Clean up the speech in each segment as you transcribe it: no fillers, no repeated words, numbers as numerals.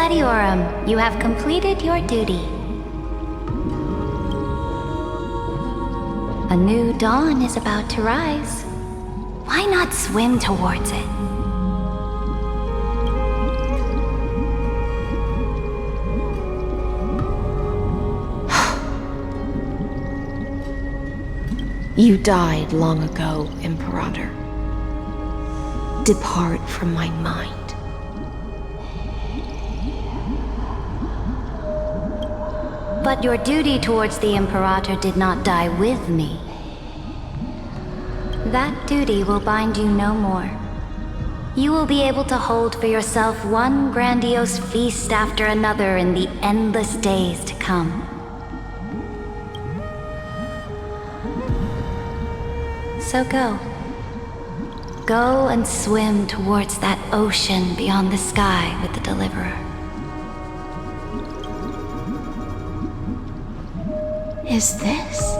Gladiorum, you have completed your duty. A new dawn is about to rise. Why not swim towards it? You died long ago, Imperator. Depart from my mind. But your duty towards the Imperator did not die with me. That duty will bind you no more. You will be able to hold for yourself one grandiose feast after another in the endless days to come. So go. Go and swim towards that ocean beyond the sky with the Deliverer. Is this?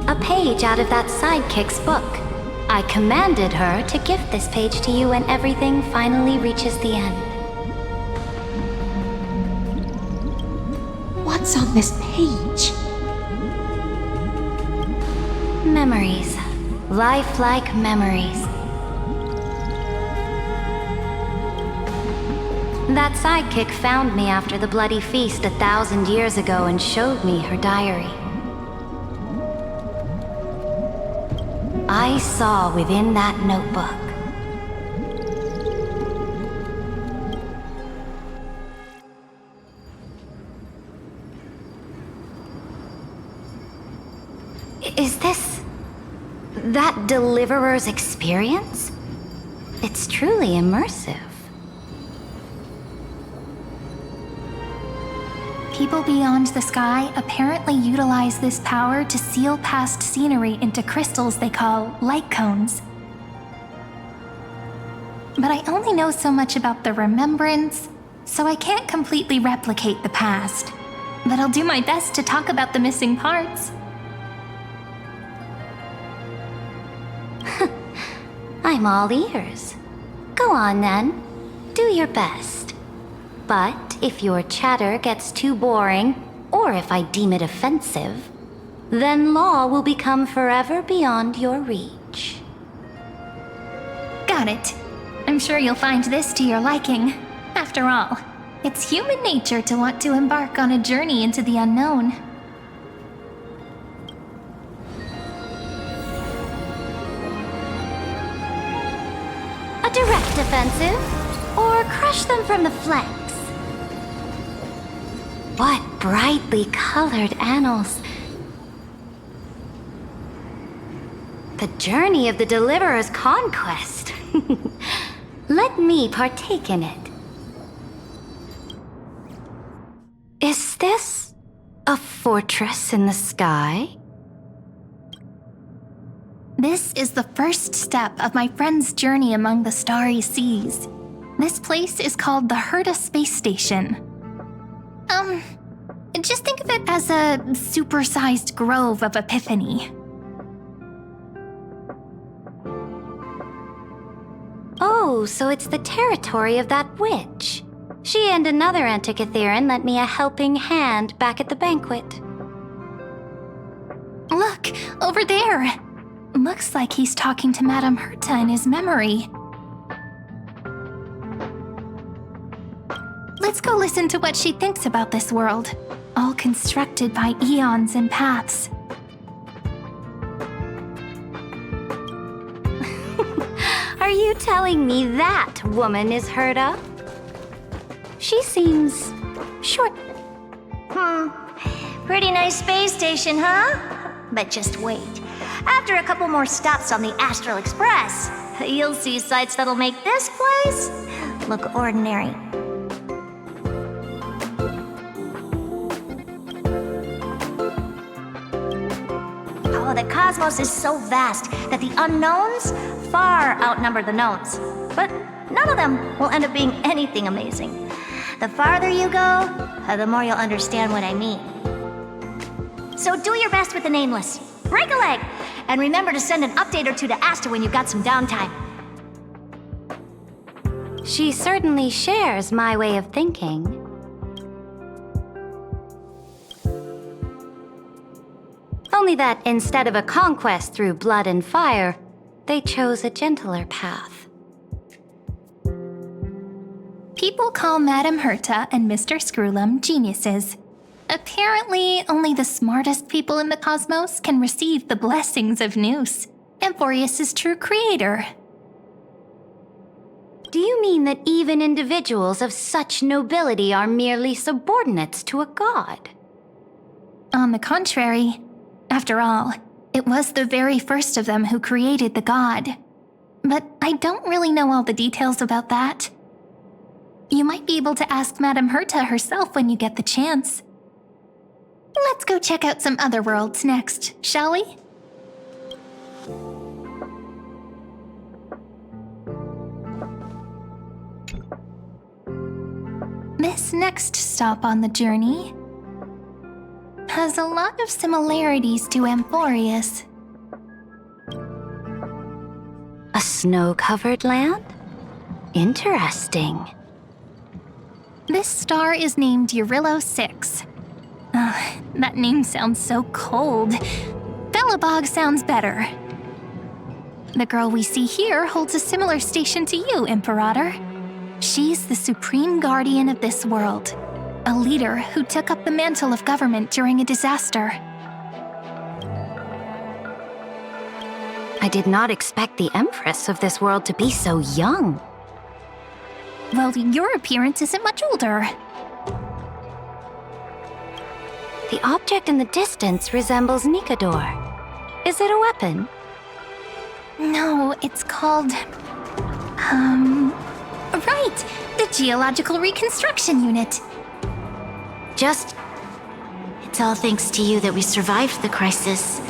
A page out of that sidekick's book. I commanded her to gift this page to you when everything finally reaches the end. What's on this page? Memories. Lifelike memories. That sidekick found me after the bloody feast 1,000 years ago and showed me her diary. I saw within that notebook Is this that Deliverer's experience? It's truly immersive. People beyond the sky apparently utilize this power to seal past scenery into crystals they call light cones. But I only know so much about the remembrance, so I can't completely replicate the past. But I'll do my best to talk about the missing parts. I'm all ears. Go on then. Do your best. But if your chatter gets too boring, or if I deem it offensive, then law will become forever beyond your reach. Got it. I'm sure you'll find this to your liking. After all, it's human nature to want to embark on a journey into the unknown. A direct offensive, or crush them from the flanks. What brightly colored annals. The journey of the Deliverer's conquest. Let me partake in it. Is this a fortress in the sky? This is the first step of my friend's journey among the starry seas. This place is called the Herta Space Station. Just think of it as a supersized grove of Epiphany. Oh, so it's the territory of that witch. She and another Antikytheran lent me a helping hand back at the banquet. Look, over there! Looks like he's talking to Madame Herta in his memory. Let's go listen to what she thinks about this world, all constructed by eons and paths. Are you telling me that woman is Herta? She seems short. Pretty nice space station, huh? But just wait. After a couple more stops on the Astral Express, you'll see sights that'll make this place look ordinary. Oh, the cosmos is so vast that the unknowns far outnumber the knowns. But none of them will end up being anything amazing. The farther you go, the more you'll understand what I mean. So do your best with the nameless. Break a leg! And remember to send an update or two to Asta when you've got some downtime. She certainly shares my way of thinking. Only that instead of a conquest through blood and fire, they chose a gentler path. People call Madame Herta and Mr. Screwlum geniuses. Apparently, only the smartest people in the cosmos can receive the blessings of Nous, Amphorius' true creator. Do you mean that even individuals of such nobility are merely subordinates to a god? On the contrary, after all, it was the very first of them who created the god. But I don't really know all the details about that. You might be able to ask Madame Herta herself when you get the chance. Let's go check out some other worlds next, shall we? This next stop on the journey has a lot of similarities to Amphorius. A snow-covered land? Interesting. This star is named Eurillo 6. That name sounds so cold. Belobog sounds better. The girl we see here holds a similar station to you, Imperator. She's the supreme guardian of this world, a leader who took up the mantle of government during a disaster. I did not expect the Empress of this world to be so young. Well, your appearance isn't much older. The object in the distance resembles Nikador. Is it a weapon? No, it's called... Right! The Geological Reconstruction Unit. It's all thanks to you that we survived the crisis.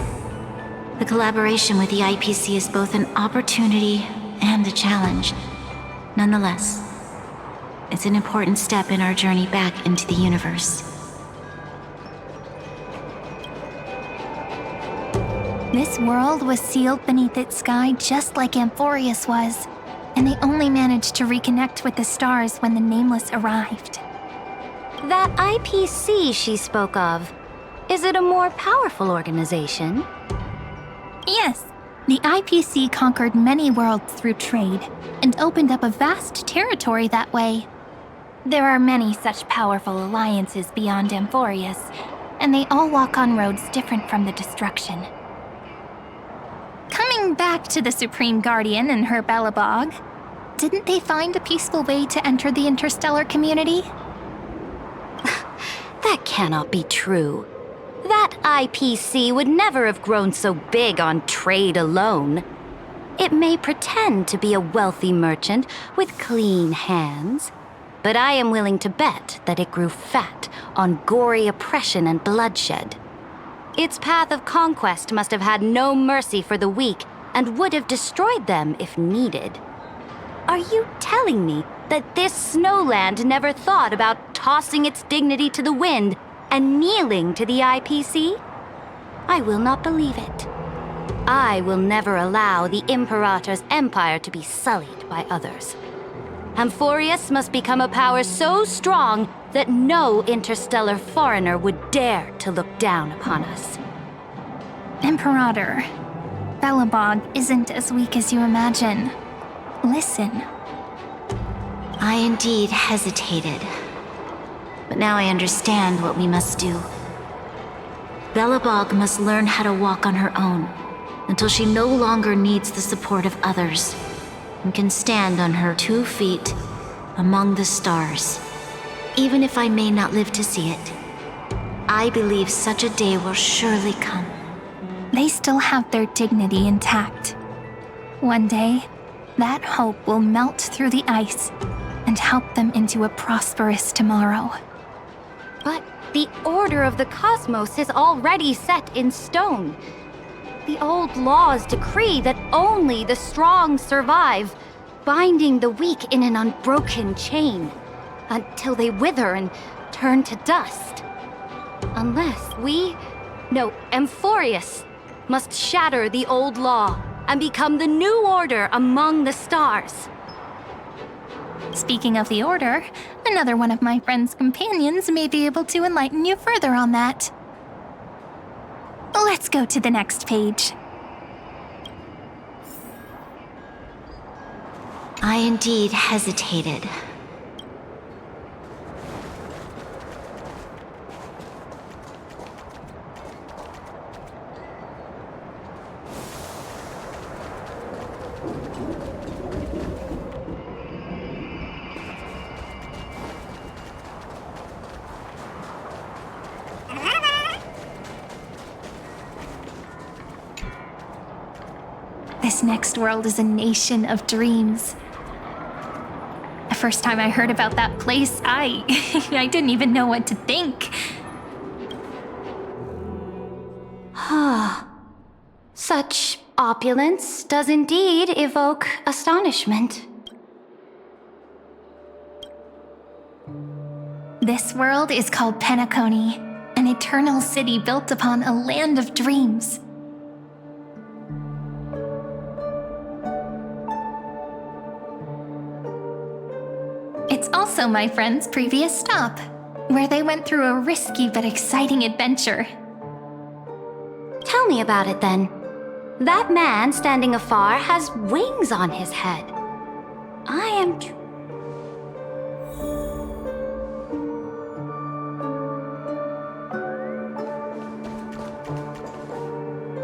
The collaboration with the IPC is both an opportunity and a challenge. Nonetheless, it's an important step in our journey back into the universe. This world was sealed beneath its sky just like Amphorius was, and they only managed to reconnect with the stars when the Nameless arrived. That IPC she spoke of, is it a more powerful organization? Yes, the IPC conquered many worlds through trade and opened up a vast territory that way. There are many such powerful alliances beyond Amphorius, and they all walk on roads different from the destruction. Coming back to the Supreme Guardian and her Belobog, didn't they find a peaceful way to enter the interstellar community? That cannot be true. That IPC would never have grown so big on trade alone. It may pretend to be a wealthy merchant with clean hands, but I am willing to bet that it grew fat on gory oppression and bloodshed. Its path of conquest must have had no mercy for the weak and would have destroyed them if needed. Are you telling me that this snowland never thought about tossing its dignity to the wind and kneeling to the IPC? I will not believe it. I will never allow the Imperator's empire to be sullied by others. Amphorius must become a power so strong that no interstellar foreigner would dare to look down upon us. Imperator, Belobog isn't as weak as you imagine. Listen. I indeed hesitated, but now I understand what we must do. Belobog must learn how to walk on her own until she no longer needs the support of others and can stand on her 2 feet among the stars. Even if I may not live to see it, I believe such a day will surely come. They still have their dignity intact. One day, that hope will melt through the ice and help them into a prosperous tomorrow. But the order of the cosmos is already set in stone. The old laws decree that only the strong survive, binding the weak in an unbroken chain until they wither and turn to dust. Unless Amphorius must shatter the old law and become the new order among the stars. Speaking of the Order, another one of my friend's companions may be able to enlighten you further on that. Let's go to the next page. I indeed hesitated. This next world is a nation of dreams. The first time I heard about that place, I didn't even know what to think. Such opulence does indeed evoke astonishment. This world is called Penacony, an eternal city built upon a land of dreams. It's also my friend's previous stop, where they went through a risky but exciting adventure. Tell me about it then. That man standing afar has wings on his head. I am...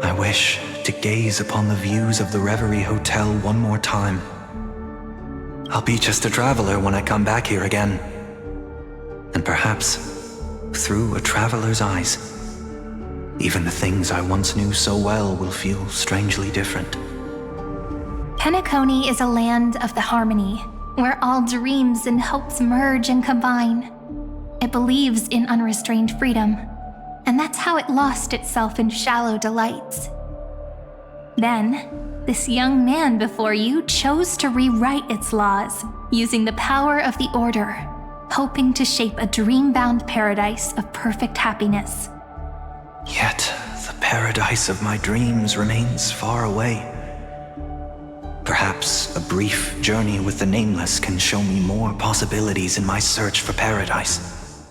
I wish to gaze upon the views of the Reverie Hotel one more time. I'll be just a traveler when I come back here again. And perhaps, through a traveler's eyes, even the things I once knew so well will feel strangely different. Penacony is a land of the harmony, where all dreams and hopes merge and combine. It believes in unrestrained freedom, and that's how it lost itself in shallow delights. Then, this young man before you chose to rewrite its laws, using the power of the Order, hoping to shape a dream-bound paradise of perfect happiness. Yet, the paradise of my dreams remains far away. Perhaps a brief journey with the Nameless can show me more possibilities in my search for paradise.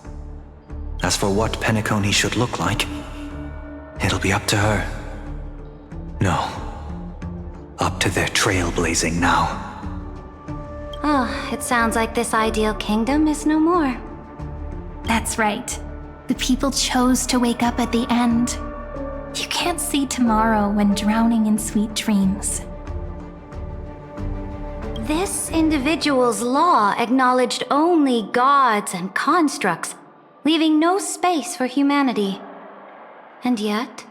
As for what Penacony should look like, it'll be up to her. No, up to their trailblazing now. Oh, it sounds like this ideal kingdom is no more. That's right. The people chose to wake up at the end. You can't see tomorrow when drowning in sweet dreams. This individual's law acknowledged only gods and constructs, leaving no space for humanity. And yet,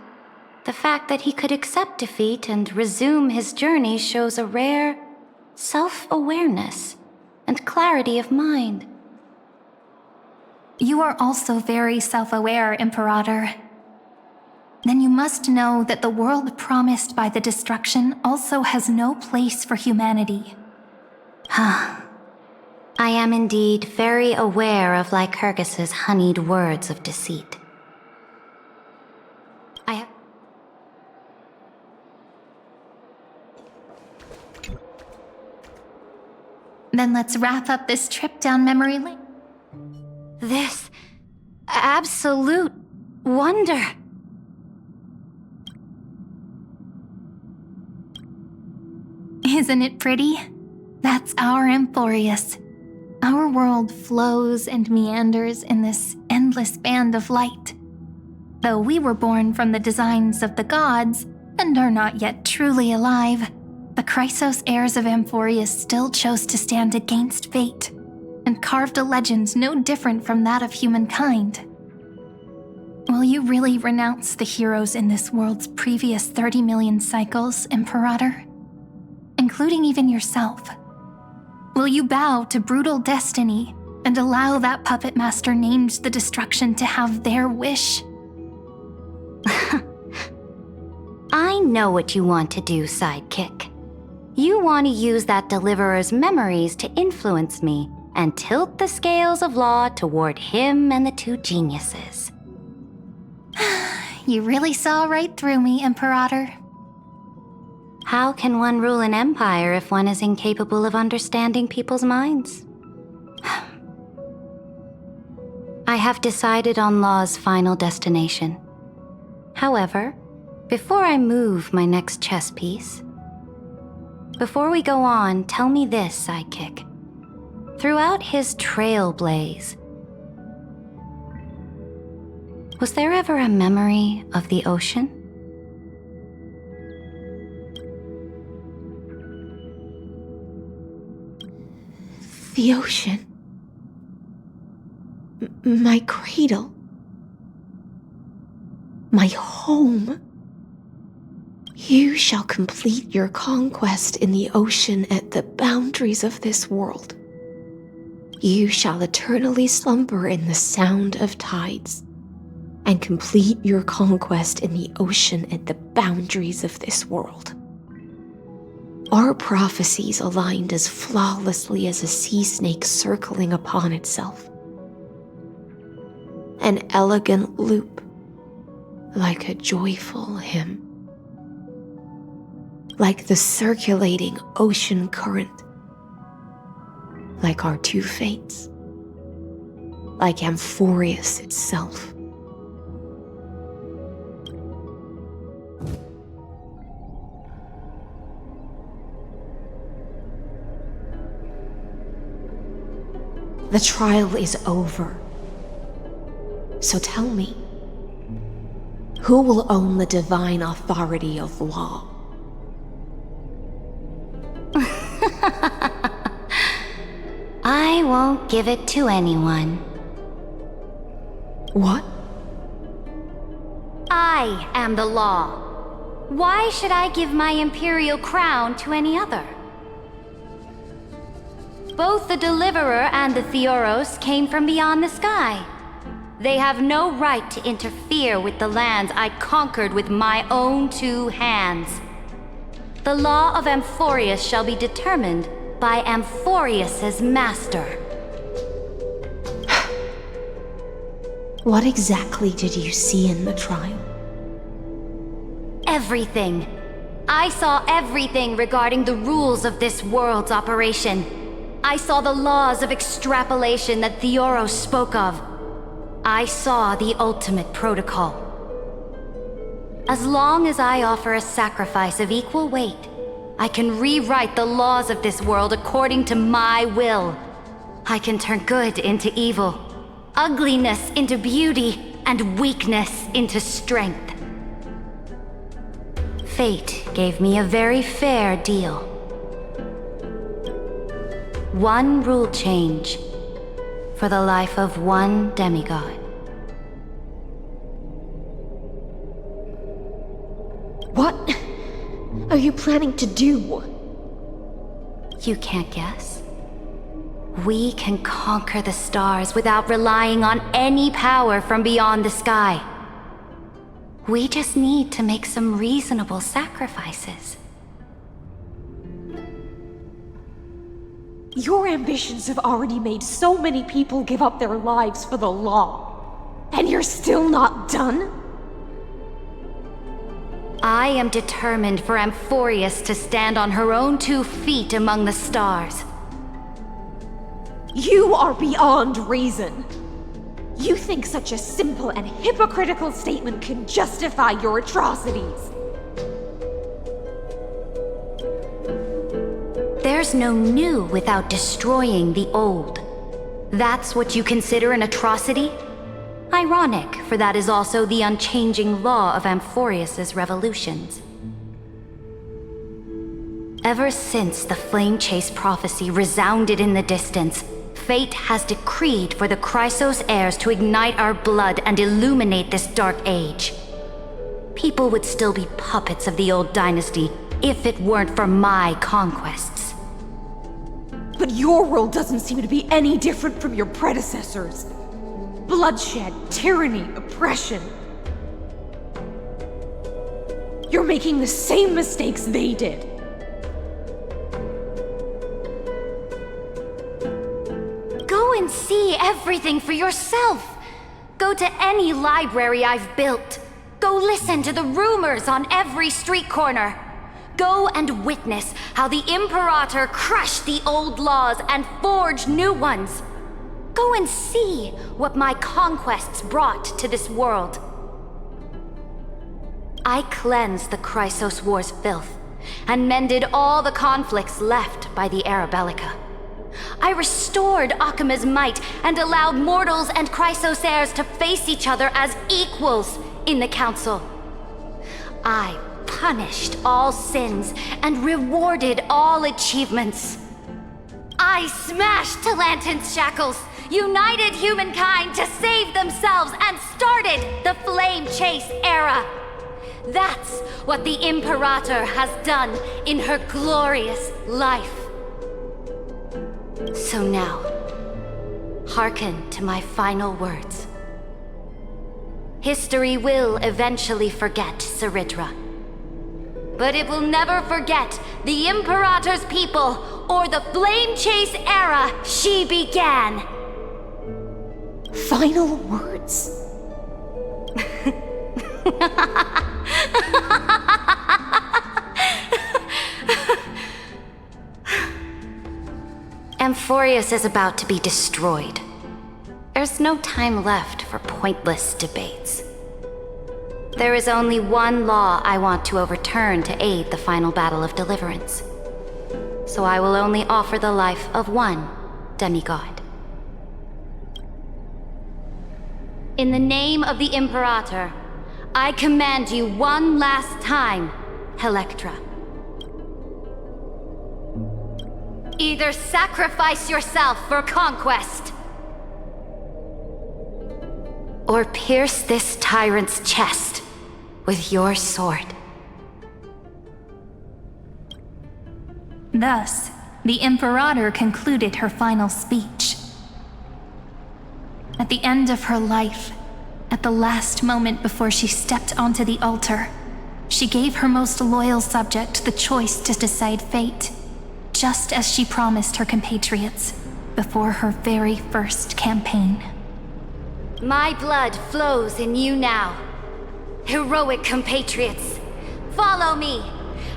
the fact that he could accept defeat and resume his journey shows a rare self-awareness and clarity of mind. You are also very self-aware, Imperator. Then you must know that the world promised by the destruction also has no place for humanity. I am indeed very aware of Lycurgus's honeyed words of deceit. Then let's wrap up this trip down memory lane. This absolute wonder. Isn't it pretty? That's our Emporius. Our world flows and meanders in this endless band of light. Though we were born from the designs of the gods and are not yet truly alive, the Chrysos heirs of Emporius still chose to stand against fate and carved a legend no different from that of humankind. Will you really renounce the heroes in this world's previous 30 million cycles, Imperator? Including even yourself. Will you bow to brutal destiny and allow that puppet master named the destruction to have their wish? I know what you want to do, sidekick. You want to use that deliverer's memories to influence me and tilt the scales of law toward him and the two geniuses. You really saw right through me, Imperator. How can one rule an empire if one is incapable of understanding people's minds? I have decided on Law's final destination. However, before I move my next chess piece, before we go on, tell me this, sidekick. Throughout his trailblaze, was there ever a memory of the ocean? The ocean. My cradle. My home. You shall complete your conquest in the ocean at the boundaries of this world. You shall eternally slumber in the sound of tides, and complete your conquest in the ocean at the boundaries of this world. Our prophecies aligned as flawlessly as a sea snake circling upon itself. An elegant loop, like a joyful hymn. Like the circulating ocean current. Like our two fates. Like Amphorius itself. The trial is over. So tell me, who will own the divine authority of law? I won't give it to anyone. What? I am the law. Why should I give my imperial crown to any other? Both the Deliverer and the Theoros came from beyond the sky. They have no right to interfere with the lands I conquered with my own two hands. The law of Amphorius shall be determined by Amphorius's master. What exactly did you see in the trial? Everything. I saw everything regarding the rules of this world's operation. I saw the laws of extrapolation that Theoros spoke of. I saw the ultimate protocol. As long as I offer a sacrifice of equal weight, I can rewrite the laws of this world according to my will. I can turn good into evil, ugliness into beauty, and weakness into strength. Fate gave me a very fair deal. One rule change for the life of one demigod. What are you planning to do? You can't guess? We can conquer the stars without relying on any power from beyond the sky. We just need to make some reasonable sacrifices. Your ambitions have already made so many people give up their lives for the law. And you're still not done? I am determined for Amphorius to stand on her own 2 feet among the stars. You are beyond reason. You think such a simple and hypocritical statement can justify your atrocities. There's no new without destroying the old. That's what you consider an atrocity? Ironic, for that is also the unchanging law of Amphorius's revolutions. Ever since the Flame Chase prophecy resounded in the distance, fate has decreed for the Chrysos heirs to ignite our blood and illuminate this dark age. People would still be puppets of the old dynasty if it weren't for my conquests. But your world doesn't seem to be any different from your predecessors. Bloodshed, tyranny, oppression. You're making the same mistakes they did. Go and see everything for yourself. Go to any library I've built. Go listen to the rumors on every street corner. Go and witness how the Imperator crushed the old laws and forged new ones. Go and see what my conquests brought to this world. I cleansed the Chrysos War's filth and mended all the conflicts left by the Era Bellica. I restored Akima's might and allowed mortals and Chrysosaires to face each other as equals in the Council. I punished all sins and rewarded all achievements. I smashed Talantin's shackles, united humankind to save themselves, and started the Flame Chase era. That's what the Imperator has done in her glorious life. So now, hearken to my final words. History will eventually forget Saridra, but it will never forget the Imperator's people or the Flame Chase era she began. Final words. Amphorius is about to be destroyed. There's no time left for pointless debates. There is only one law I want to overturn to aid the final battle of deliverance. So I will only offer the life of one demigod. In the name of the Imperator, I command you one last time, Helectra. Either sacrifice yourself for conquest, or pierce this tyrant's chest with your sword. Thus, the Imperator concluded her final speech. At the end of her life, at the last moment before she stepped onto the altar, she gave her most loyal subject the choice to decide fate, just as she promised her compatriots before her very first campaign. My blood flows in you now. Heroic compatriots, follow me,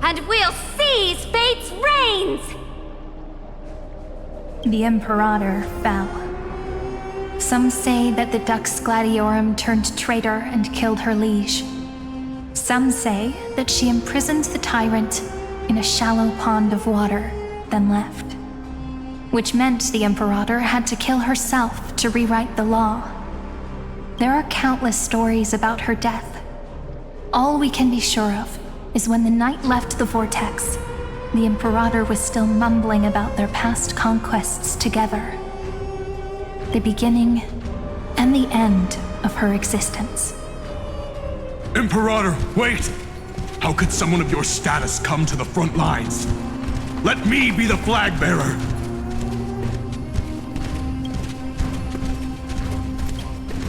and we'll seize fate's reins! The Imperator fell. Some say that the Dux Gladiorum turned traitor and killed her liege. Some say that she imprisoned the tyrant in a shallow pond of water, then left. Which meant the Imperator had to kill herself to rewrite the law. There are countless stories about her death. All we can be sure of is when the knight left the vortex, the Imperator was still mumbling about their past conquests together. The beginning and the end of her existence. Imperator, wait! How could someone of your status come to the front lines? Let me be the flag bearer!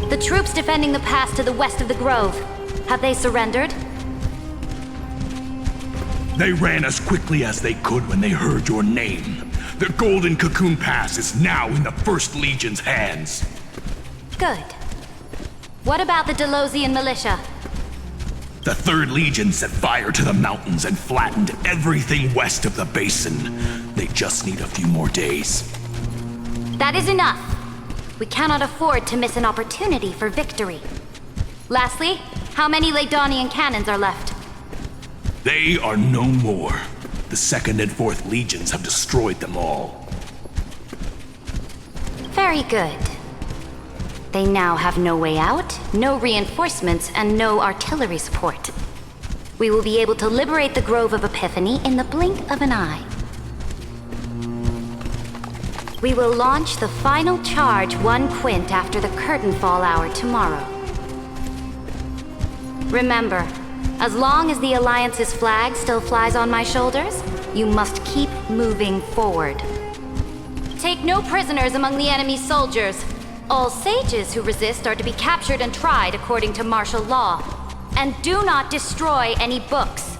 The troops defending the pass to the west of the grove, have they surrendered? They ran as quickly as they could when they heard your name. The Golden Cocoon Pass is now in the First Legion's hands. Good. What about the Delosian militia? The Third Legion set fire to the mountains and flattened everything west of the basin. They just need a few more days. That is enough. We cannot afford to miss an opportunity for victory. Lastly, how many Ladonian cannons are left? They are no more. The Second and Fourth Legions have destroyed them all. Very good. They now have no way out, no reinforcements, and no artillery support. We will be able to liberate the Grove of Epiphany in the blink of an eye. We will launch the final charge 1 quint after the curtain fall hour tomorrow. Remember, as long as the Alliance's flag still flies on my shoulders, you must keep moving forward. Take no prisoners among the enemy's soldiers. All sages who resist are to be captured and tried according to martial law. And do not destroy any books.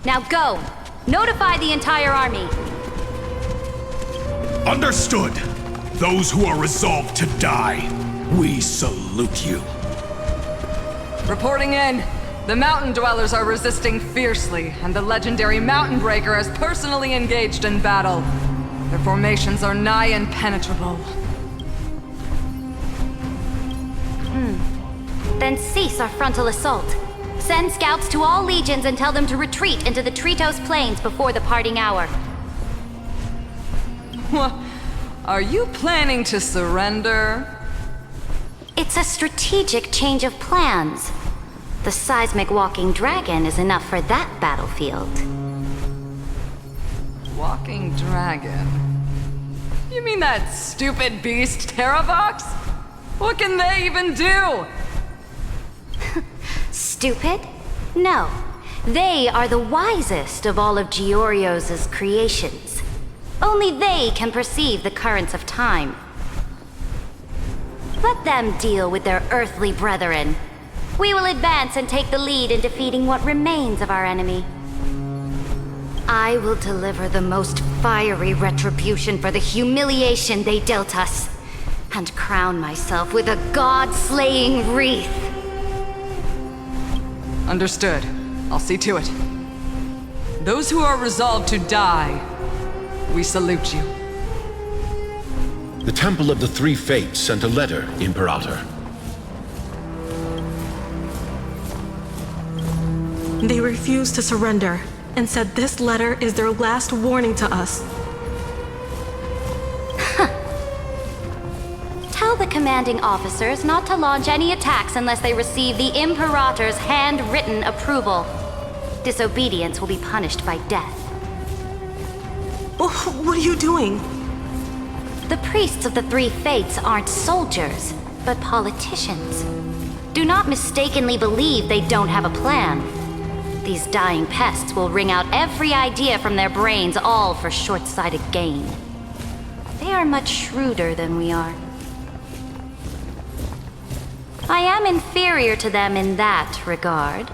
Now go! Notify the entire army! Understood! Those who are resolved to die, we salute you. Reporting in. The Mountain Dwellers are resisting fiercely, and the legendary Mountain Breaker has personally engaged in battle. Their formations are nigh impenetrable. Then cease our frontal assault. Send scouts to all legions and tell them to retreat into the Tritos Plains before the parting hour. What? Are you planning to surrender? It's a strategic change of plans. The seismic walking dragon is enough for that battlefield. Walking dragon? You mean that stupid beast, Terravox? What can they even do? Stupid? No. They are the wisest of all of Giorio's creations. Only they can perceive the currents of time. Let them deal with their earthly brethren. We will advance and take the lead in defeating what remains of our enemy. I will deliver the most fiery retribution for the humiliation they dealt us, and crown myself with a god-slaying wreath. Understood. I'll see to it. Those who are resolved to die, we salute you. The Temple of the Three Fates sent a letter, Imperator. They refused to surrender, and said this letter is their last warning to us. Tell the commanding officers not to launch any attacks unless they receive the Imperator's handwritten approval. Disobedience will be punished by death. Oh, what are you doing? The priests of the Three Fates aren't soldiers, but politicians. Do not mistakenly believe they don't have a plan. These dying pests will wring out every idea from their brains, all for short-sighted gain. They are much shrewder than we are. I am inferior to them in that regard.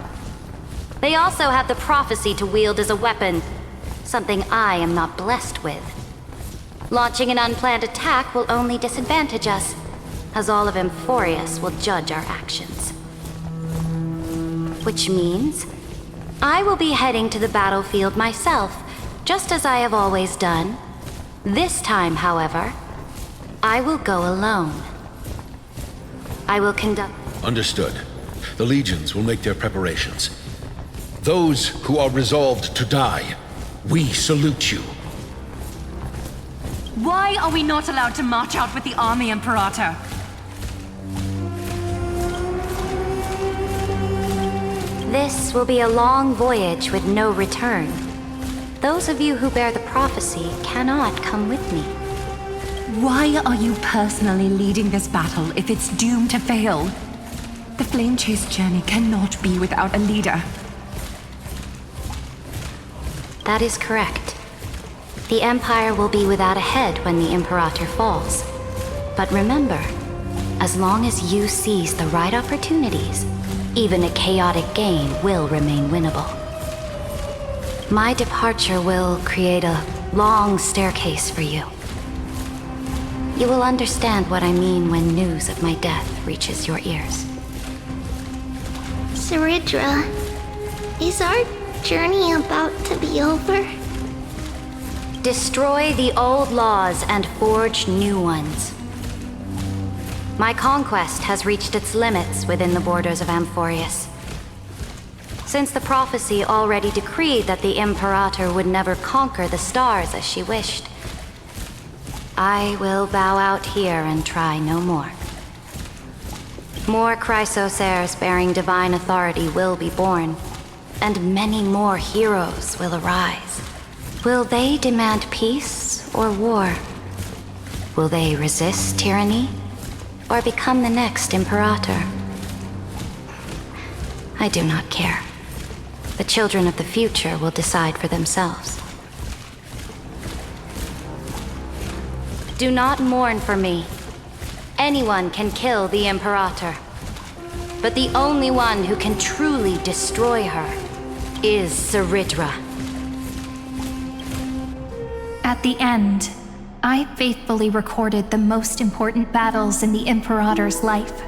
They also have the prophecy to wield as a weapon, something I am not blessed with. Launching an unplanned attack will only disadvantage us, as all of Emphorius will judge our actions. Which means I will be heading to the battlefield myself, just as I have always done. This time, however, I will go alone. I will conduct... Understood. The legions will make their preparations. Those who are resolved to die, we salute you. Why are we not allowed to march out with the army, Imperator? This will be a long voyage with no return. Those of you who bear the prophecy cannot come with me. Why are you personally leading this battle if it's doomed to fail? The Flame Chase journey cannot be without a leader. That is correct. The Empire will be without a head when the Imperator falls. But remember, as long as you seize the right opportunities, even a chaotic game will remain winnable. My departure will create a long staircase for you. You will understand what I mean when news of my death reaches your ears. Saridra, is our journey about to be over? Destroy the old laws and forge new ones. My conquest has reached its limits within the borders of Amphorius. Since the prophecy already decreed that the Imperator would never conquer the stars as she wished, I will bow out here and try no more. More Chrysosaurs bearing divine authority will be born, and many more heroes will arise. Will they demand peace or war? Will they resist tyranny or become the next Imperator? I do not care. The children of the future will decide for themselves. Do not mourn for me. Anyone can kill the Imperator. But the only one who can truly destroy her is Saridra. At the end, I faithfully recorded the most important battles in the Imperator's life.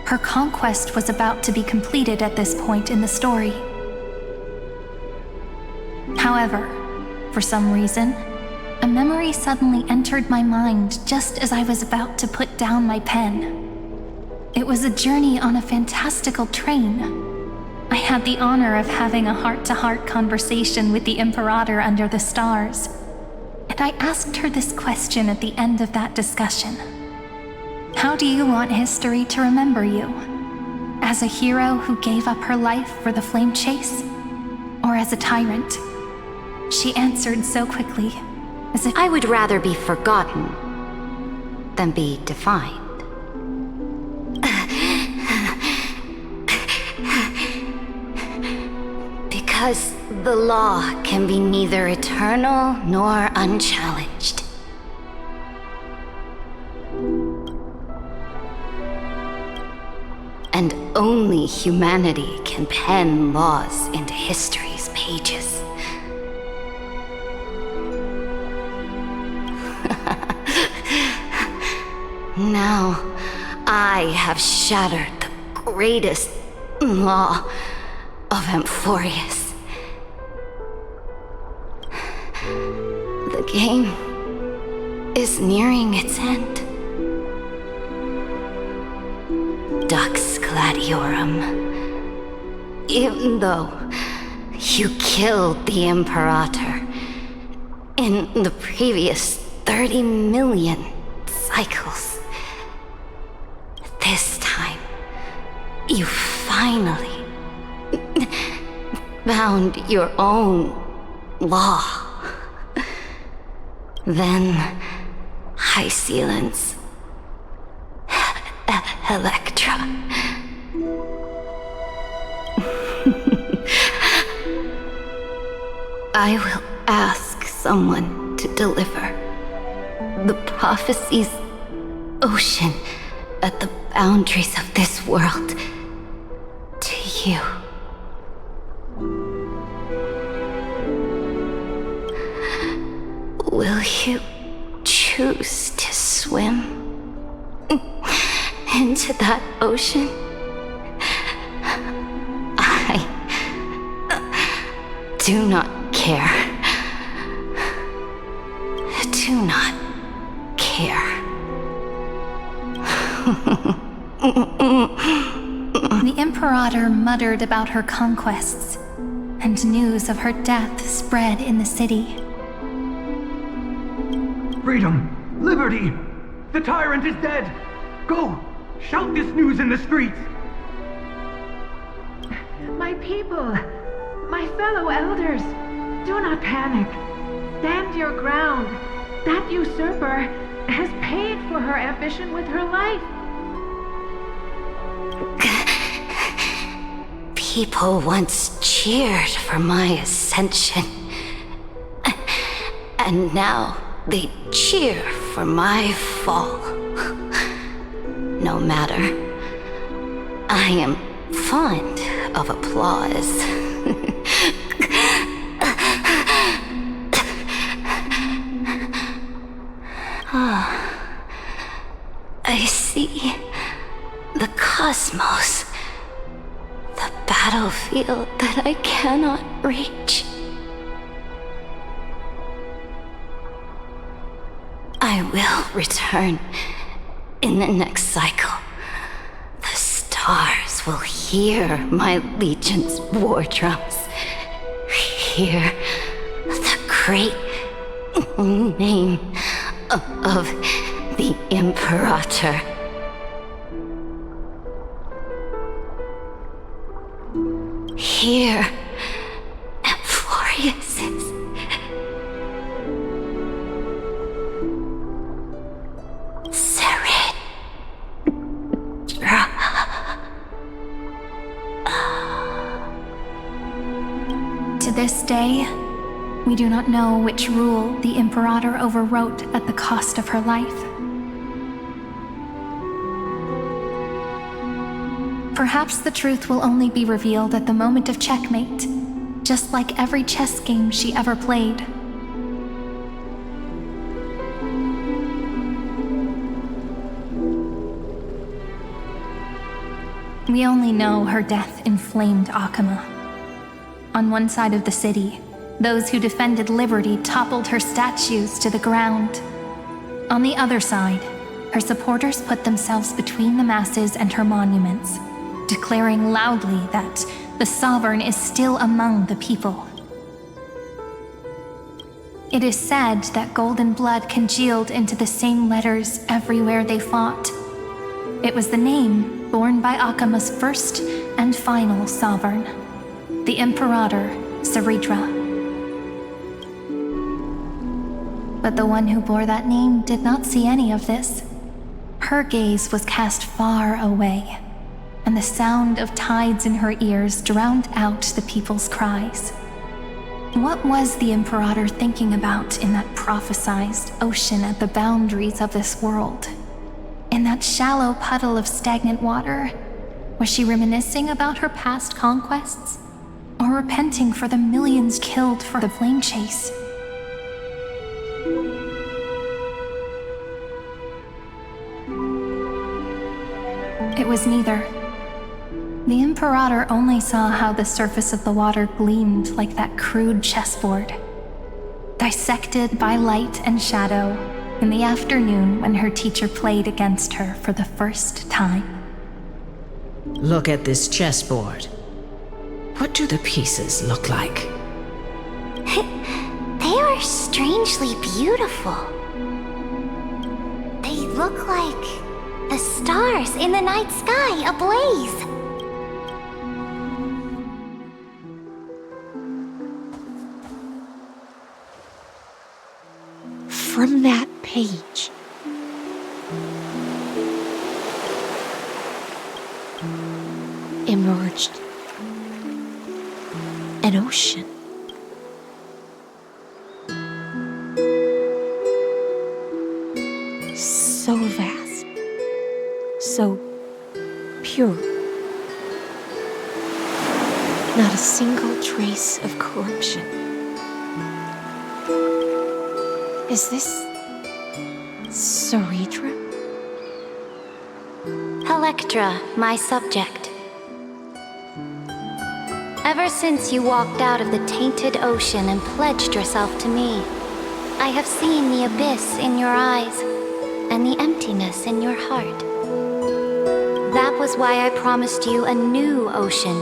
Her conquest was about to be completed at this point in the story. However, for some reason, a memory suddenly entered my mind just as I was about to put down my pen. It was a journey on a fantastical train. I had the honor of having a heart-to-heart conversation with the Imperator under the stars. And I asked her this question at the end of that discussion. How do you want history to remember you? As a hero who gave up her life for the flame chase? Or as a tyrant? She answered so quickly, as if I would rather be forgotten than be defined. Because the law can be neither eternal nor unchallenged. And only humanity can pen laws into history's pages. Now, I have shattered the greatest law of Amphorius. The game is nearing its end. Dux Gladiorum. Even though you killed the Imperator in the previous 30 million cycles, this time you finally found your own law. Then High Sealants Electra. I will ask someone to deliver the prophecy's ocean at the boundaries of this world to you. Will you choose to swim into that ocean? I do not care. Do not care. The Imperator muttered about her conquests, and news of her death spread in the city. Freedom! Liberty! The tyrant is dead! Go! Shout this news in the streets! My people, my fellow elders, do not panic. Stand your ground. That usurper has paid for her ambition with her life. People once cheered for my ascension, and now they cheer for my fall. No matter. I am fond of applause. I see the cosmos, the battlefield that I cannot reach. I will return in the next cycle. The stars will hear my legion's war drums. Hear the great name of the Imperator. Hear Amphorius's To this day, we do not know which rule the Imperator overwrote at the cost of her life. Perhaps the truth will only be revealed at the moment of checkmate, just like every chess game she ever played. We only know her death inflamed Akama. On one side of the city, those who defended liberty toppled her statues to the ground. On the other side, her supporters put themselves between the masses and her monuments, declaring loudly that the Sovereign is still among the people. It is said that golden blood congealed into the same letters everywhere they fought. It was the name borne by Akama's first and final sovereign, the Imperator Saritra. But the one who bore that name did not see any of this. Her gaze was cast far away, and the sound of tides in her ears drowned out the people's cries. What was the Imperator thinking about in that prophesized ocean at the boundaries of this world? In that shallow puddle of stagnant water? Was she reminiscing about her past conquests? Or repenting for the millions killed for the flame chase? It was neither. The Imperator only saw how the surface of the water gleamed like that crude chessboard, dissected by light and shadow in the afternoon when her teacher played against her for the first time. Look at this chessboard. What do the pieces look like? They are strangely beautiful. They look like the stars in the night sky ablaze. From that page, emerged an ocean. So vast, so pure. Not a single trace of corruption. Is this Saritra? Electra, my subject. Ever since you walked out of the tainted ocean and pledged yourself to me, I have seen the abyss in your eyes and the emptiness in your heart. That was why I promised you a new ocean,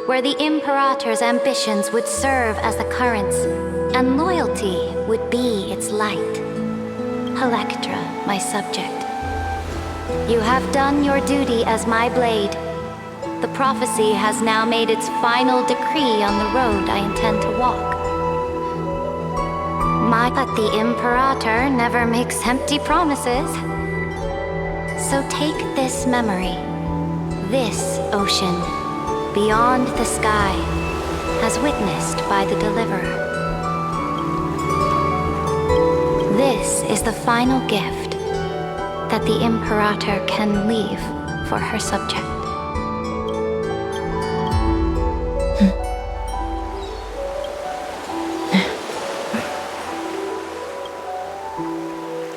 where the Imperator's ambitions would serve as the currents, and loyalty would be its light. Electra, my subject. You have done your duty as my blade. The prophecy has now made its final decree on the road I intend to walk. But the Imperator never makes empty promises. So take this memory, this ocean, beyond the sky, as witnessed by the Deliverer. This is the final gift that the Imperator can leave for her subject.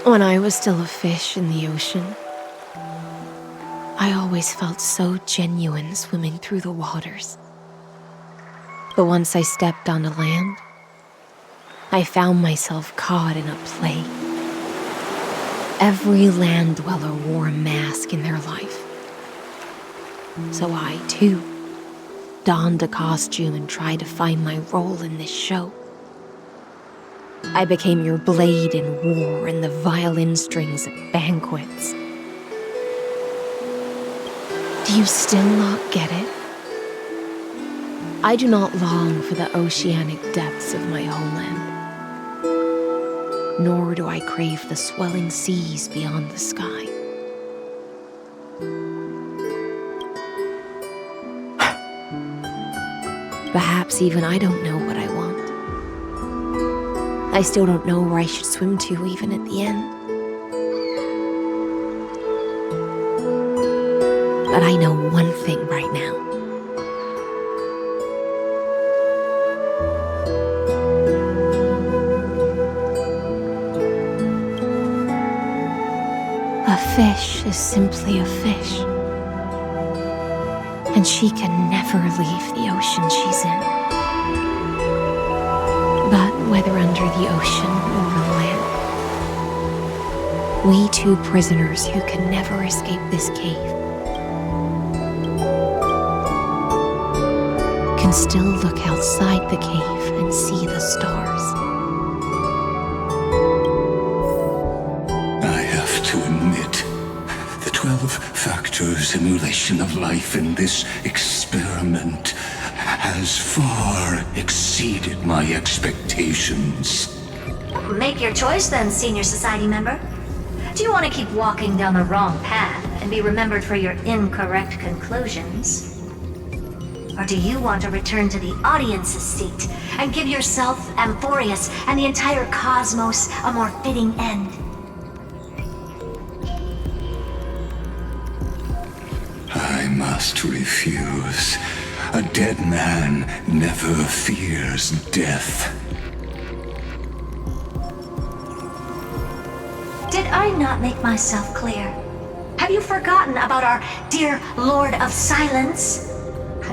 When I was still a fish in the ocean, I always felt so genuine swimming through the waters. But once I stepped onto land, I found myself caught in a play. Every land dweller wore a mask in their life. So I, too, donned a costume and tried to find my role in this show. I became your blade in war and the violin strings at banquets. Do you still not get it? I do not long for the oceanic depths of my homeland. Nor do I crave the swelling seas beyond the sky. Perhaps even I don't know what I want. I still don't know where I should swim to even at the end. But I know one thing right now. A fish is simply a fish. And she can never leave the ocean she's in. But whether under the ocean or on land, We two prisoners who can never escape this cave can still look outside the cave and see the stars. I have to admit, the 12-factor simulation of life in this experiment has far exceeded my expectations. Make your choice then, senior society member. Do you want to keep walking down the wrong path and be remembered for your incorrect conclusions? Or do you want to return to the audience's seat and give yourself, Amphorius, and the entire cosmos a more fitting end? I must refuse. A dead man never fears death. Did I not make myself clear? Have you forgotten about our dear Lord of Silence?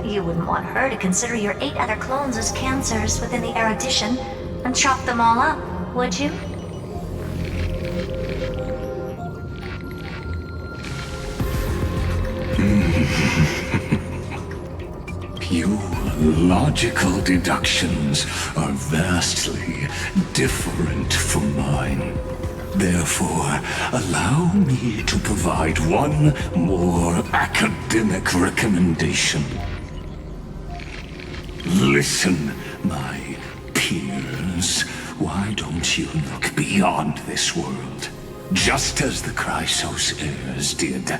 You wouldn't want her to consider your 8 other clones as cancers within the erudition and chop them all up, would you? Your logical deductions are vastly different from mine. Therefore, allow me to provide one more academic recommendation. Listen, my peers. Why don't you look beyond this world? Just as the Chrysos heirs did.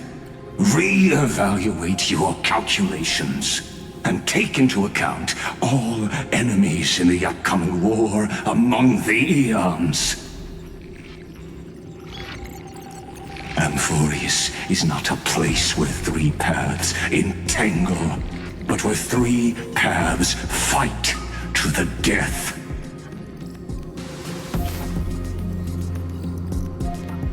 Re-evaluate your calculations and take into account all enemies in the upcoming war among the Eons. Amphorius is not a place where 3 paths entangle, but where 3 paths fight to the death.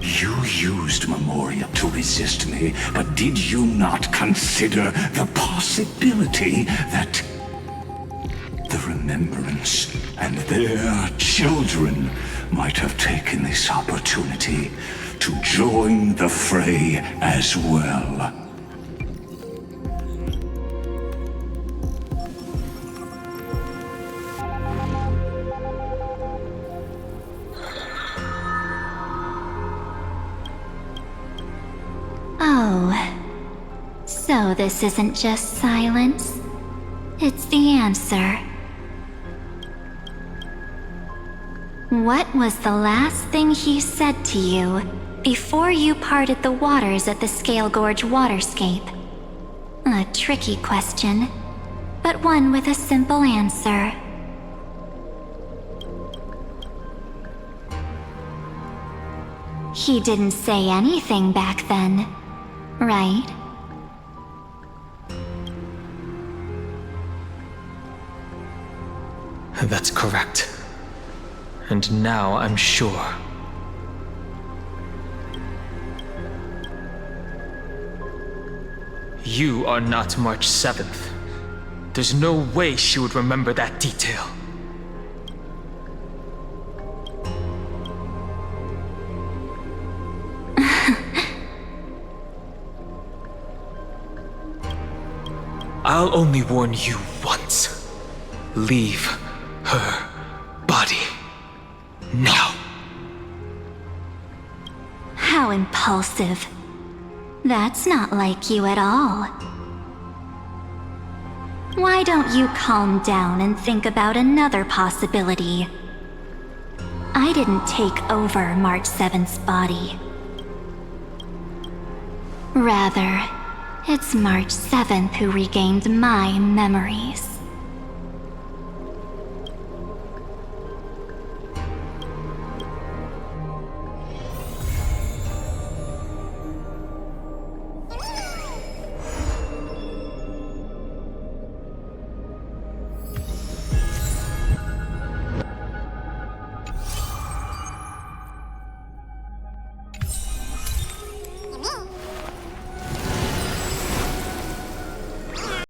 You used Memoria to resist me, but did you not consider the possibility that the Remembrance and their children might have taken this opportunity to join the fray as well? Oh, so this isn't just silence. It's the answer. What was the last thing he said to you before you parted the waters at the Scale Gorge waterscape? A tricky question, but one with a simple answer. He didn't say anything back then, right? That's correct. And now I'm sure. You are not March 7th. There's no way she would remember that detail. I'll only warn you once. Leave her body now. How impulsive. That's not like you at all. Why don't you calm down and think about another possibility? I didn't take over March 7th's body. Rather, it's March 7th who regained my memories.